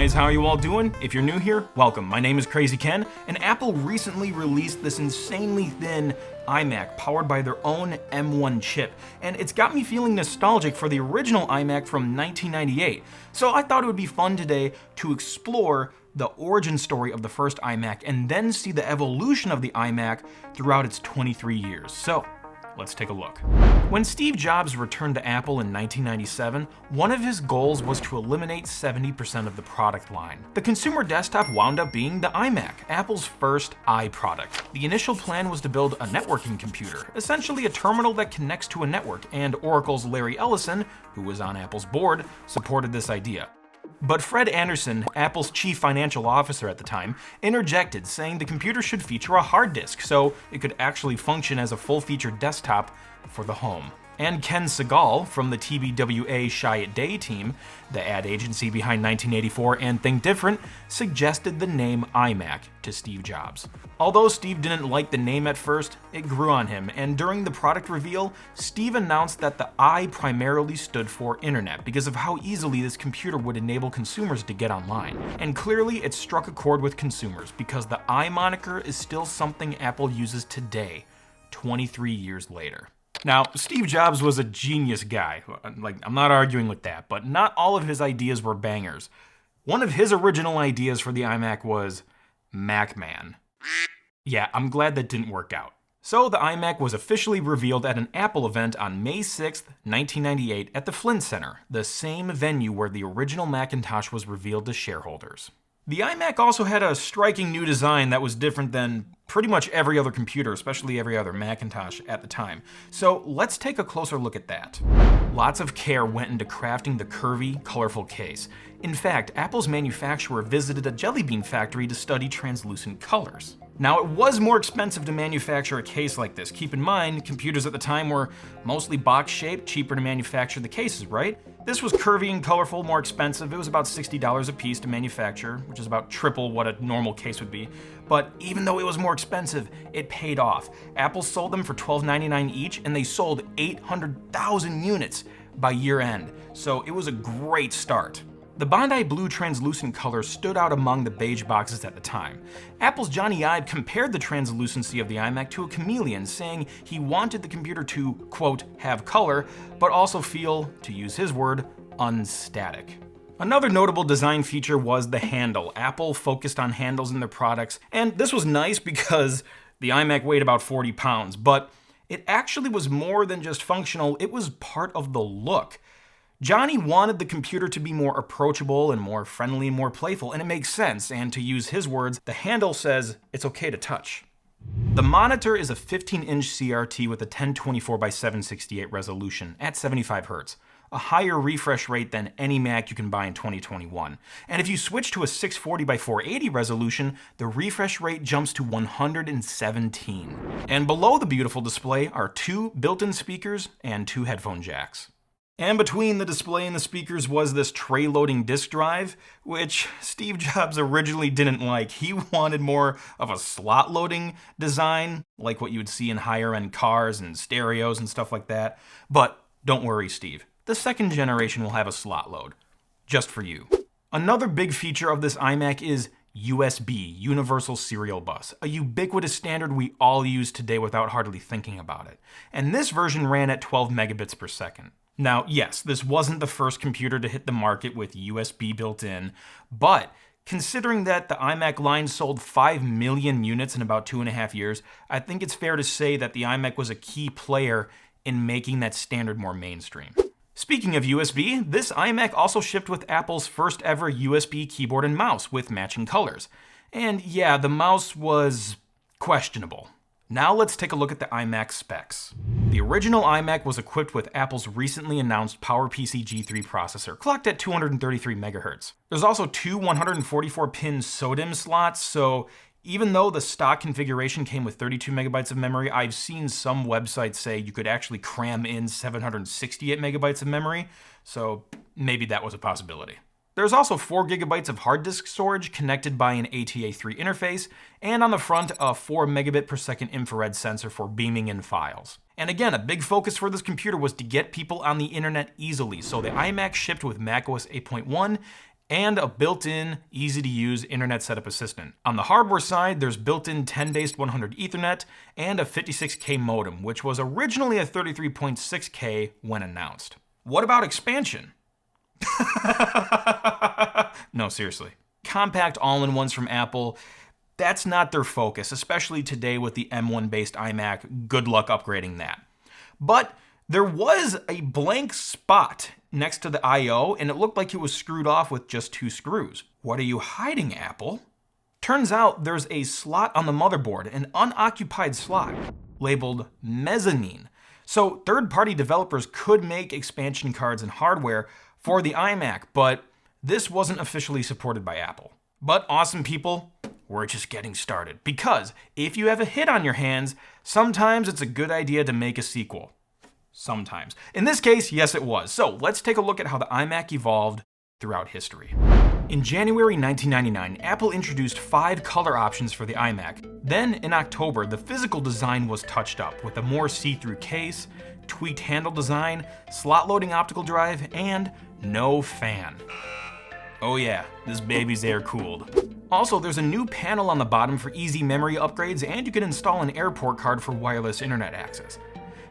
guys, how you all doing? If you're new here, welcome. My name is Krazy Ken, and Apple recently released this insanely thin iMac powered by their own M1 chip, and it's got me feeling nostalgic for the original iMac from 1998. So I thought it would be fun today to explore the origin story of the first iMac and then see the evolution of the iMac throughout its 23 years. So let's take a look. When Steve Jobs returned to Apple in 1997, one of his goals was to eliminate 70% of the product line. The consumer desktop wound up being the iMac, Apple's first iProduct. The initial plan was to build a networking computer, essentially a terminal that connects to a network, and Oracle's Larry Ellison, who was on Apple's board, supported this idea. But Fred Anderson, Apple's chief financial officer at the time, interjected, saying the computer should feature a hard disk so it could actually function as a full-featured desktop for the home. And Ken Segall from the TBWA at.the team, the ad agency behind 1984 and Think Different, suggested the name iMac to Steve Jobs. Although Steve didn't like the name at first, it grew on him, and during the product reveal, Steve announced that the I primarily stood for Internet because of how easily this computer would enable consumers to get online. And clearly it struck a chord with consumers because the I moniker is still something Apple uses today, 23 years later. Now, Steve Jobs was a genius guy. I'm not arguing with that, but not all of his ideas were bangers. One of his original ideas for the iMac was Mac Man. Yeah, I'm glad that didn't work out. So the iMac was officially revealed at an Apple event on May 6th, 1998 at the Flint Center, the same venue where the original Macintosh was revealed to shareholders. The iMac also had a striking new design that was different than pretty much every other computer, especially every other Macintosh at the time. So let's take a closer look at that. Lots of care went into crafting the curvy, colorful case. In fact, Apple's manufacturer visited a jelly bean factory to study translucent colors. Now, it was more expensive to manufacture a case like this. Keep in mind, computers at the time were mostly box-shaped, cheaper to manufacture the cases, right? This was curvy and colorful, more expensive. It was about $60 a piece to manufacture, which is about triple what a normal case would be. But even though it was more expensive, it paid off. Apple sold them for $12.99 each, and they sold 800,000 units by year end. So it was a great start. The Bondi Blue translucent color stood out among the beige boxes at the time. Apple's Johnny Ive compared the translucency of the iMac to a chameleon, saying he wanted the computer to, quote, have color, but also feel, to use his word, unstatic. Another notable design feature was the handle. Apple focused on handles in their products, and this was nice because the iMac weighed about 40 pounds, but it actually was more than just functional, it was part of the look. Johnny wanted the computer to be more approachable and more friendly and more playful, and it makes sense, and to use his words, the handle says it's okay to touch. The monitor is a 15-inch CRT with a 1024 by 768 resolution at 75 Hz, a higher refresh rate than any Mac you can buy in 2021. And if you switch to a 640 by 480 resolution, the refresh rate jumps to 117. And below the beautiful display are 2 built-in speakers and 2 headphone jacks. And between the display and the speakers was this tray-loading disk drive, which Steve Jobs originally didn't like. He wanted more of a slot-loading design, like what you would see in higher-end cars and stereos and stuff like that. But don't worry, Steve. The second generation will have a slot load, just for you. Another big feature of this iMac is USB, Universal Serial Bus, a ubiquitous standard we all use today without hardly thinking about it. And this version ran at 12 megabits per second. Now, yes, this wasn't the first computer to hit the market with USB built in, but considering that the iMac line sold 5 million units in about 2.5 years, I think it's fair to say that the iMac was a key player in making that standard more mainstream. Speaking of USB, this iMac also shipped with Apple's first ever USB keyboard and mouse with matching colors. And yeah, the mouse was questionable. Now let's take a look at the iMac specs. The original iMac was equipped with Apple's recently announced PowerPC G3 processor, clocked at 233 MHz. There's also 2 144-pin SODIMM slots, so even though the stock configuration came with 32 megabytes of memory, I've seen some websites say you could actually cram in 768 megabytes of memory, so maybe that was a possibility. There's also 4 gigabytes of hard disk storage connected by an ATA3 interface, and on the front, a 4 megabit per second infrared sensor for beaming in files. And again, a big focus for this computer was to get people on the internet easily, so the iMac shipped with macOS 8.1 and a built-in, easy-to-use internet setup assistant. On the hardware side, there's built-in 10-base-100 Ethernet and a 56K modem, which was originally a 33.6K when announced. What about expansion? No, seriously. Compact all-in-ones from Apple, that's not their focus, especially today with the M1-based iMac. Good luck upgrading that. But there was a blank spot next to the I/O, and it looked like it was screwed off with just 2 screws. What are you hiding, Apple? Turns out there's a slot on the motherboard, an unoccupied slot, labeled mezzanine. So third-party developers could make expansion cards and hardware for the iMac, but this wasn't officially supported by Apple. But awesome people, we're just getting started. Because if you have a hit on your hands, sometimes it's a good idea to make a sequel. Sometimes. In this case, yes it was. So let's take a look at how the iMac evolved throughout history. In January 1999, Apple introduced 5 color options for the iMac. Then in October, the physical design was touched up with a more see-through case, tweaked handle design, slot loading optical drive, and no fan. Oh yeah, this baby's air-cooled. Also, there's a new panel on the bottom for easy memory upgrades, and you can install an airport card for wireless internet access.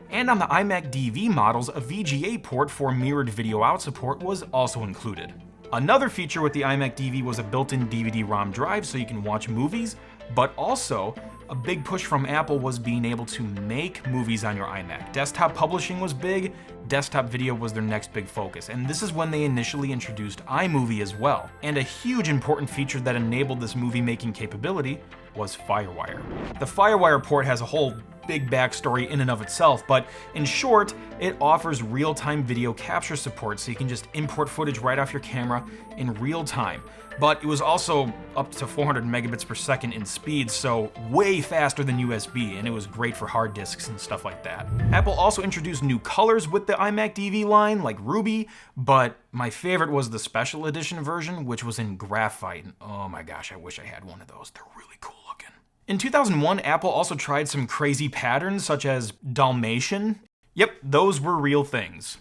And on the iMac DV models, a VGA port for mirrored video out support was also included. Another feature with the iMac DV was a built-in DVD-ROM drive so you can watch movies, but also a big push from Apple was being able to make movies on your iMac. Desktop publishing was big, desktop video was their next big focus, and this is when they initially introduced iMovie as well. And a huge important feature that enabled this movie-making capability was FireWire. The FireWire port has a whole big backstory in and of itself, but in short, it offers real-time video capture support so you can just import footage right off your camera in real time. But it was also up to 400 megabits per second in speed, so way faster than USB, and it was great for hard disks and stuff like that. Apple also introduced new colors with the iMac DV line, like Ruby, but my favorite was the special edition version, which was in graphite, and oh my gosh, I wish I had one of those. They're really cool looking. In 2001, Apple also tried some crazy patterns, such as Dalmatian. Yep, those were real things.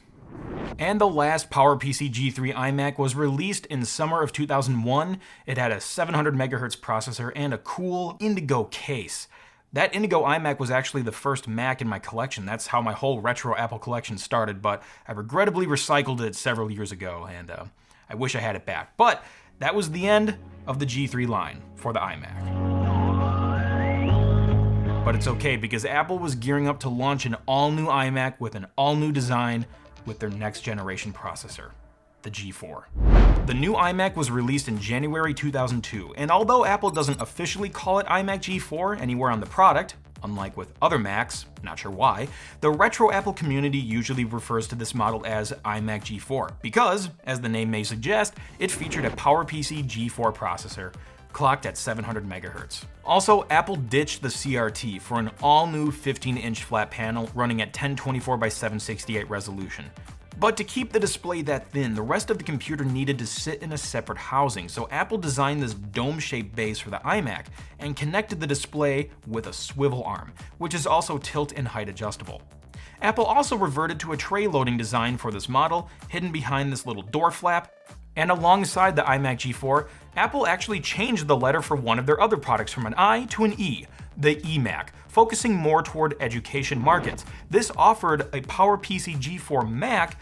And the last PowerPC G3 iMac was released in summer of 2001. It had a 700 MHz processor and a cool Indigo case. That Indigo iMac was actually the first Mac in my collection. That's how my whole retro Apple collection started, but I regrettably recycled it several years ago, and I wish I had it back. But that was the end of the G3 line for the iMac. But it's okay, because Apple was gearing up to launch an all-new iMac with an all-new design with their next generation processor, the G4. The new iMac was released in January 2002, and although Apple doesn't officially call it iMac G4 anywhere on the product, unlike with other Macs, not sure why, the retro Apple community usually refers to this model as iMac G4 because, as the name may suggest, it featured a PowerPC G4 processor clocked at 700 MHz. Also, Apple ditched the CRT for an all-new 15-inch flat panel running at 1024 by 768 resolution. But to keep the display that thin, the rest of the computer needed to sit in a separate housing, so Apple designed this dome-shaped base for the iMac and connected the display with a swivel arm, which is also tilt and height adjustable. Apple also reverted to a tray loading design for this model, hidden behind this little door flap. And alongside the iMac G4, Apple actually changed the letter for one of their other products from an I to an E, the eMac, focusing more toward education markets. This offered a PowerPC G4 Mac,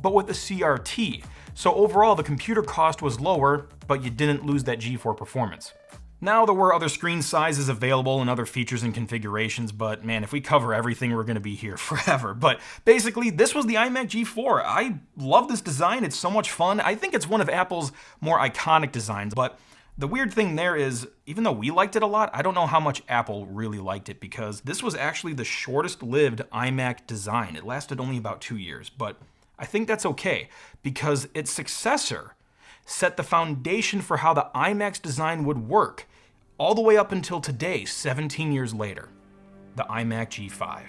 but with a CRT. So overall, the computer cost was lower, but you didn't lose that G4 performance. Now, there were other screen sizes available and other features and configurations, but man, if we cover everything, we're gonna be here forever. But basically, this was the iMac G4. I love this design, it's so much fun. I think it's one of Apple's more iconic designs, but the weird thing there is, even though we liked it a lot, I don't know how much Apple really liked it, because this was actually the shortest lived iMac design. It lasted only about 2 years, but I think that's okay, because its successor set the foundation for how the iMac's design would work, all the way up until today, 17 years later, the iMac G5.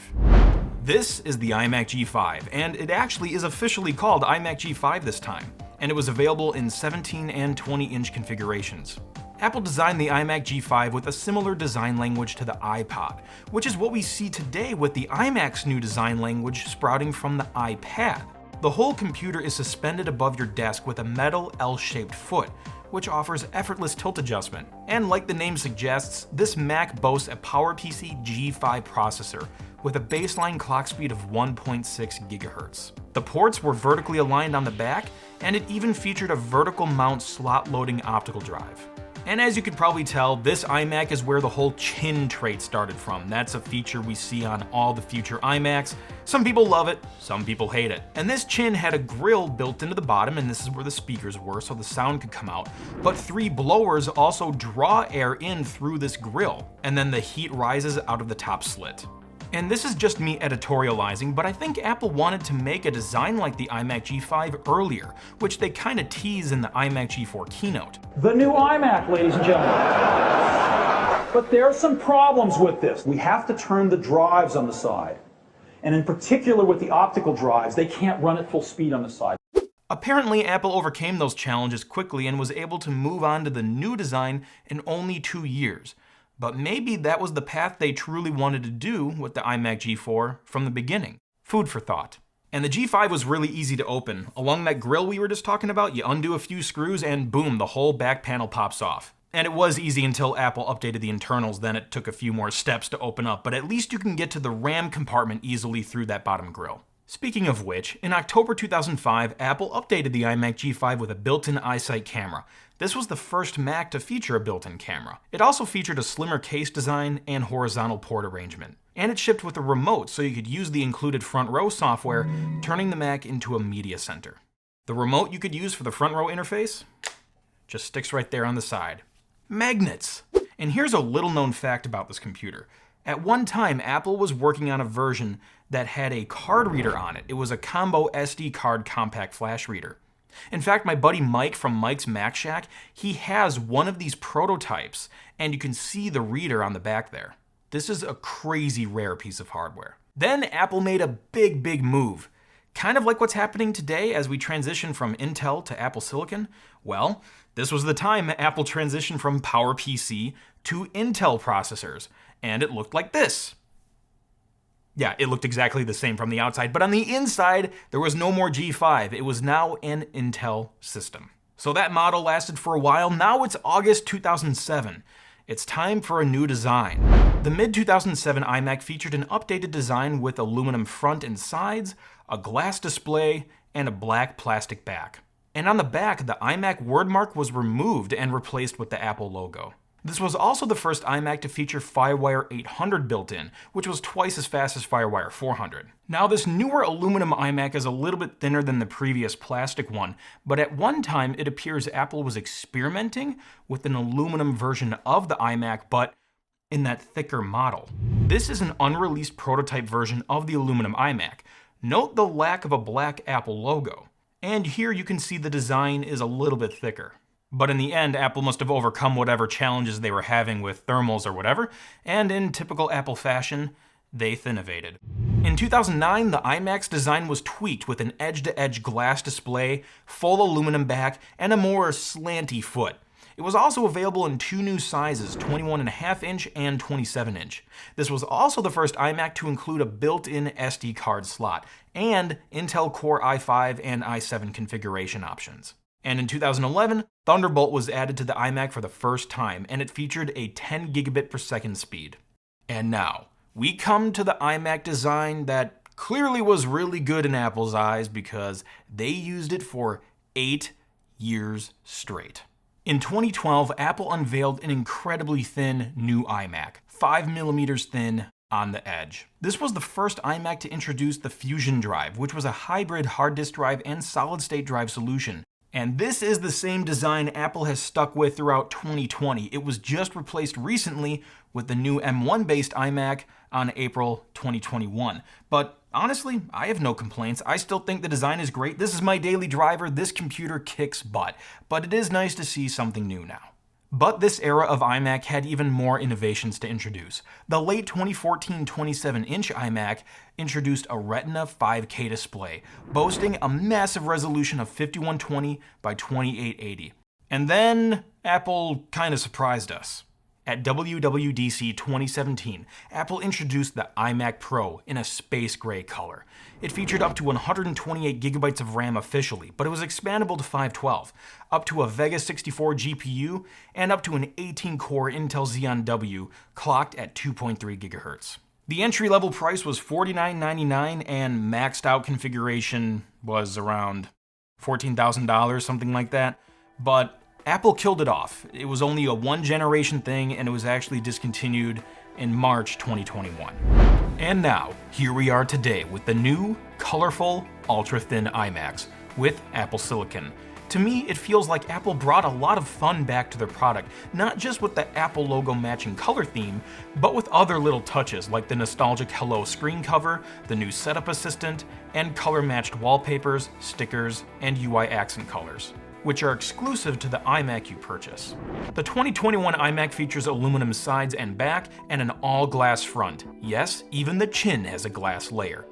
This is the iMac G5, and it actually is officially called iMac G5 this time, and it was available in 17 and 20-inch configurations. Apple designed the iMac G5 with a similar design language to the iPod, which is what we see today with the iMac's new design language sprouting from the iPad. The whole computer is suspended above your desk with a metal L-shaped foot, which offers effortless tilt adjustment. And like the name suggests, this Mac boasts a PowerPC G5 processor with a baseline clock speed of 1.6 GHz. The ports were vertically aligned on the back, and it even featured a vertical mount slot loading optical drive. And as you can probably tell, this iMac is where the whole chin trait started from. That's a feature we see on all the future iMacs. Some people love it, some people hate it. And this chin had a grill built into the bottom, and this is where the speakers were so the sound could come out. But 3 blowers also draw air in through this grill, and then the heat rises out of the top slit. And this is just me editorializing, but I think Apple wanted to make a design like the iMac G5 earlier, which they kind of tease in the iMac G4 keynote. The new iMac, ladies and gentlemen. But there are some problems with this. We have to turn the drives on the side. And in particular with the optical drives, they can't run at full speed on the side. Apparently, Apple overcame those challenges quickly and was able to move on to the new design in only 2 years. But maybe that was the path they truly wanted to do with the iMac G4 from the beginning. Food for thought. And the G5 was really easy to open. Along that grill we were just talking about, you undo a few screws and boom, the whole back panel pops off. And it was easy until Apple updated the internals, then it took a few more steps to open up, but at least you can get to the RAM compartment easily through that bottom grill. Speaking of which, in October 2005, Apple updated the iMac G5 with a built-in iSight camera. This was the first Mac to feature a built-in camera. It also featured a slimmer case design and horizontal port arrangement. And it shipped with a remote so you could use the included front row software, turning the Mac into a media center. The remote you could use for the front row interface just sticks right there on the side. Magnets! And here's a little known fact about this computer. At one time, Apple was working on a version that had a card reader on it. It was a combo SD card compact flash reader. In fact, my buddy Mike from Mike's Mac Shack, he has one of these prototypes, and you can see the reader on the back there. This is a crazy rare piece of hardware. Then Apple made a big move. Kind of like what's happening today as we transition from Intel to Apple Silicon. Well, this was the time Apple transitioned from PowerPC to Intel processors, and it looked like this. Yeah, it looked exactly the same from the outside, but on the inside, there was no more G5. It was now an Intel system. So that model lasted for a while. Now it's August 2007. It's time for a new design. The mid-2007 iMac featured an updated design with aluminum front and sides, a glass display, and a black plastic back. And on the back, the iMac wordmark was removed and replaced with the Apple logo. This was also the first iMac to feature FireWire 800 built in, which was twice as fast as FireWire 400. Now, this newer aluminum iMac is a little bit thinner than the previous plastic one, but at one time it appears Apple was experimenting with an aluminum version of the iMac, but in that thicker model. This is an unreleased prototype version of the aluminum iMac. Note the lack of a black Apple logo. And here you can see the design is a little bit thicker. But in the end, Apple must have overcome whatever challenges they were having with thermals or whatever, and in typical Apple fashion, they innovated. In 2009, the iMac's design was tweaked with an edge-to-edge glass display, full aluminum back, and a more slanty foot. It was also available in 2 new sizes, 21.5-inch and 27-inch. This was also the first iMac to include a built-in SD card slot, and Intel Core i5 and i7 configuration options. And in 2011, Thunderbolt was added to the iMac for the first time, and it featured a 10 gigabit per second speed. And now, we come to the iMac design that clearly was really good in Apple's eyes because they used it for 8 years straight. In 2012, Apple unveiled an incredibly thin new iMac, 5mm thin on the edge. This was the first iMac to introduce the Fusion drive, which was a hybrid hard disk drive and solid-state drive solution. And this is the same design Apple has stuck with throughout 2020. It was just replaced recently with the new M1-based iMac on April 2021. But honestly, I have no complaints. I still think the design is great. This is my daily driver. This computer kicks butt. But it is nice to see something new now. But this era of iMac had even more innovations to introduce. The late 2014 27-inch iMac introduced a Retina 5K display, boasting a massive resolution of 5120 by 2880. And then Apple kind of surprised us. At WWDC 2017, Apple introduced the iMac Pro in a space gray color. It featured up to 128 gigabytes of RAM officially, but it was expandable to 512, up to a Vega 64 GPU, and up to an 18-core Intel Xeon W clocked at 2.3 GHz. The entry-level price was $49.99, and maxed out configuration was around $14,000, something like that. But Apple killed it off. It was only a one-generation thing, and it was actually discontinued in March 2021. And now, here we are today with the new, colorful, ultra-thin iMacs with Apple Silicon. To me, it feels like Apple brought a lot of fun back to their product, not just with the Apple logo matching color theme, but with other little touches like the nostalgic Hello screen cover, the new setup assistant, and color-matched wallpapers, stickers, and UI accent colors, which are exclusive to the iMac you purchase. The 2021 iMac features aluminum sides and back and an all-glass front. Yes, even the chin has a glass layer.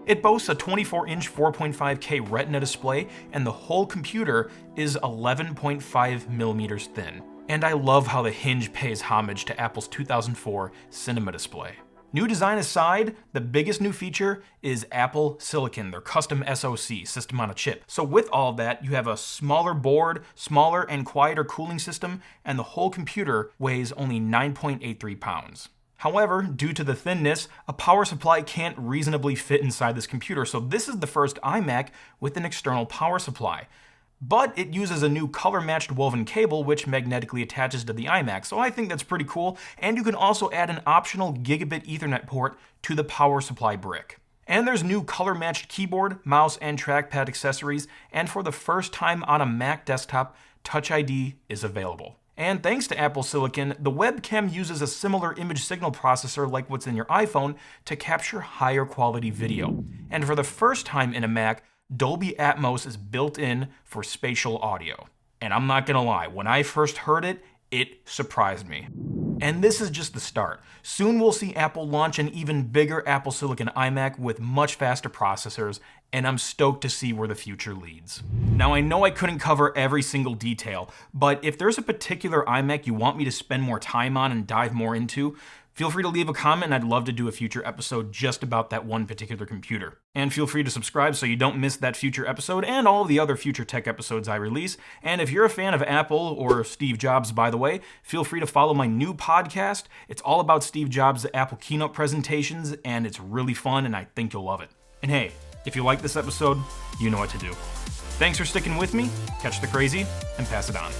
It boasts a 24-inch 4.5K Retina display, and the whole computer is 11.5 millimeters thin. And I love how the hinge pays homage to Apple's 2004 Cinema display. New design aside, the biggest new feature is Apple Silicon, their custom SoC, system on a chip. So with all that, you have a smaller board, smaller and quieter cooling system, and the whole computer weighs only 9.83 pounds. However, due to the thinness, a power supply can't reasonably fit inside this computer, so this is the first iMac with an external power supply. But it uses a new color-matched woven cable which magnetically attaches to the iMac, so I think that's pretty cool, and you can also add an optional gigabit Ethernet port to the power supply brick. And there's new color-matched keyboard, mouse, and trackpad accessories, and for the first time on a Mac desktop, Touch ID is available. And thanks to Apple Silicon, the webcam uses a similar image signal processor like what's in your iPhone to capture higher quality video. And for the first time in a Mac, Dolby Atmos is built in for spatial audio. And I'm not gonna lie, when I first heard it, it surprised me. And this is just the start. Soon we'll see Apple launch an even bigger Apple Silicon iMac with much faster processors, and I'm stoked to see where the future leads. Now I know I couldn't cover every single detail, but if there's a particular iMac you want me to spend more time on and dive more into, feel free to leave a comment and I'd love to do a future episode just about that one particular computer. And feel free to subscribe so you don't miss that future episode and all the other future tech episodes I release. And if you're a fan of Apple, or Steve Jobs by the way, feel free to follow my new podcast. It's all about Steve Jobs' Apple keynote presentations, and it's really fun and I think you'll love it. And hey, if you like this episode, you know what to do. Thanks for sticking with me, catch the crazy, and pass it on.